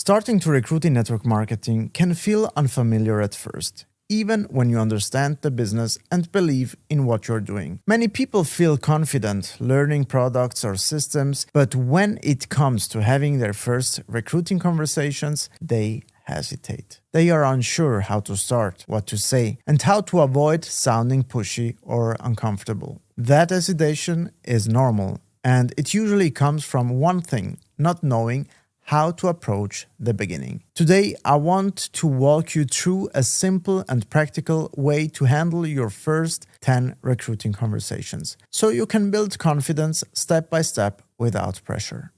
Starting to recruit in network marketing can feel unfamiliar at first, even when you understand the business and believe in what you're doing. Many people feel confident learning products or systems, but when it comes to having their first recruiting conversations, they hesitate. They are unsure how to start, what to say, and how to avoid sounding pushy or uncomfortable. That hesitation is normal, and it usually comes from one thing: not knowing how to approach the beginning. Today, I want to walk you through a simple and practical way to handle your first 10 recruiting conversations, so you can build confidence step by step without pressure.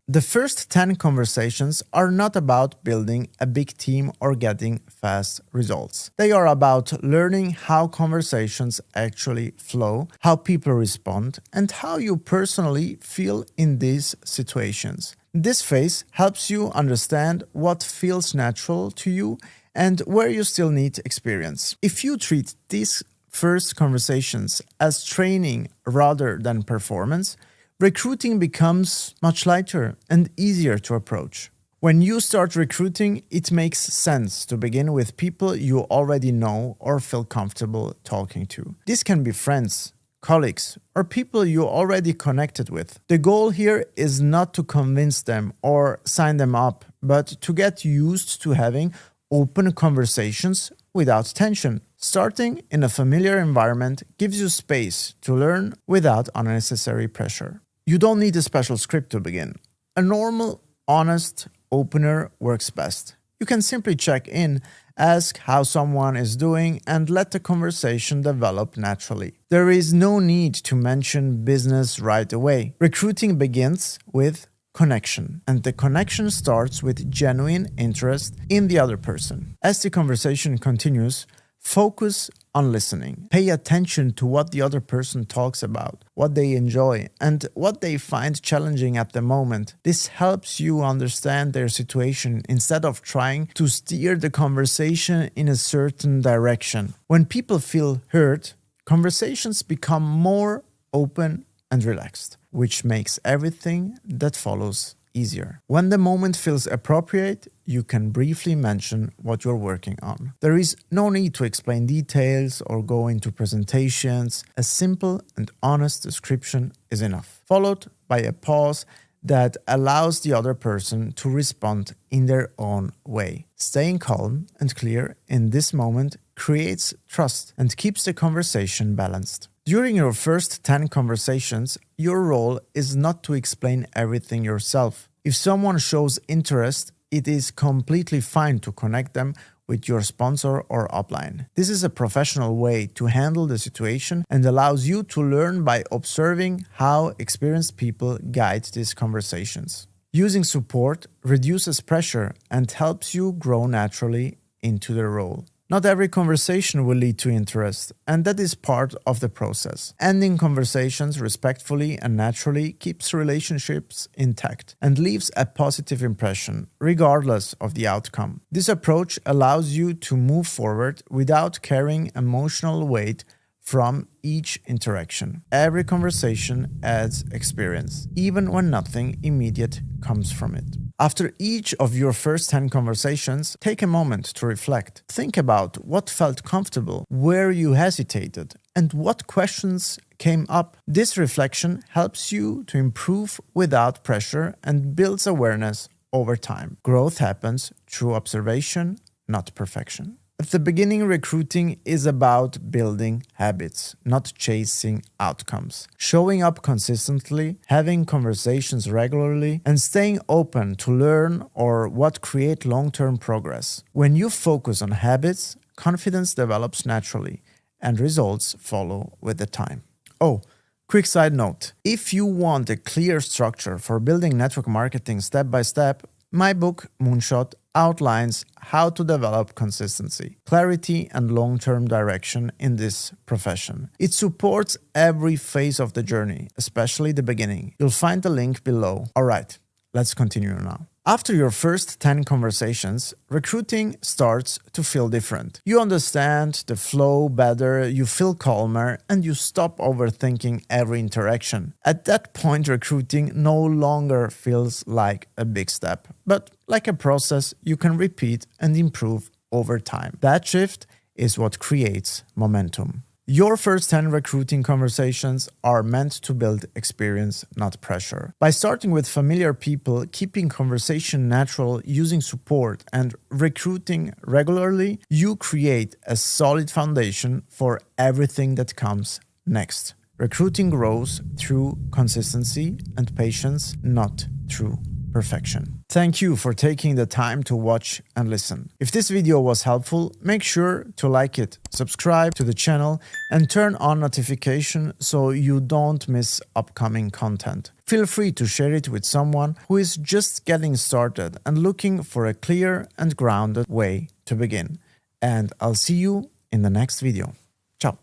The first 10 conversations are not about building a big team or getting fast results. They are about learning how conversations actually flow, how people respond, and how you personally feel in these situations. This phase helps you understand what feels natural to you and where you still need experience. If you treat these first conversations as training rather than performance, recruiting becomes much lighter and easier to approach. When you start recruiting, it makes sense to begin with people you already know or feel comfortable talking to. This can be friends, colleagues, or people you already connected with. The goal here is not to convince them or sign them up, but to get used to having open conversations without tension. Starting in a familiar environment gives you space to learn without unnecessary pressure. You don't need a special script to begin. A normal, honest opener works best. You can simply check in, ask how someone is doing, and let the conversation develop naturally. There is no need to mention business right away. Recruiting begins with connection, and the connection starts with genuine interest in the other person. As the conversation continues, focus on listening. Pay attention to what the other person talks about, what they enjoy, and what they find challenging at the moment. This helps you understand their situation instead of trying to steer the conversation in a certain direction. When people feel heard, conversations become more open and relaxed, which makes everything that follows easier. When the moment feels appropriate, you can briefly mention what you're working on. There is no need to explain details or go into presentations. A simple and honest description is enough, followed by a pause that allows the other person to respond in their own way. Staying calm and clear in this moment creates trust and keeps the conversation balanced. During your first 10 conversations, your role is not to explain everything yourself. If someone shows interest, it is completely fine to connect them with your sponsor or upline. This is a professional way to handle the situation and allows you to learn by observing how experienced people guide these conversations. Using support reduces pressure and helps you grow naturally into the role. Not every conversation will lead to interest, and that is part of the process. Ending conversations respectfully and naturally keeps relationships intact and leaves a positive impression, regardless of the outcome. This approach allows you to move forward without carrying emotional weight from each interaction. Every conversation adds experience, even when nothing immediate comes from it. After each of your first 10 conversations, take a moment to reflect. Think about what felt comfortable, where you hesitated, and what questions came up. This reflection helps you to improve without pressure and builds awareness over time. Growth happens through observation, not perfection. At the beginning, recruiting is about building habits, not chasing outcomes. Showing up consistently, having conversations regularly, and staying open to learn or what create long-term progress. When you focus on habits, confidence develops naturally, and results follow with the time. Oh, quick side note. If you want a clear structure for building network marketing step by step, my book, Moonshot, outlines how to develop consistency, clarity, and long-term direction in this profession. It supports every phase of the journey, especially the beginning. You'll find the link below. All right, let's continue now. After your first 10 conversations, recruiting starts to feel different. You understand the flow better, you feel calmer, and you stop overthinking every interaction. At that point, recruiting no longer feels like a big step, but like a process you can repeat and improve over time. That shift is what creates momentum. Your first 10 recruiting conversations are meant to build experience, not pressure. By starting with familiar people, keeping conversation natural, using support, and recruiting regularly, you create a solid foundation for everything that comes next. Recruiting grows through consistency and patience, not through perfection. Thank you for taking the time to watch and listen. If this video was helpful, make sure to like it, subscribe to the channel, and turn on notification so you don't miss upcoming content. Feel free to share it with someone who is just getting started and looking for a clear and grounded way to begin. And I'll see you in the next video. Ciao.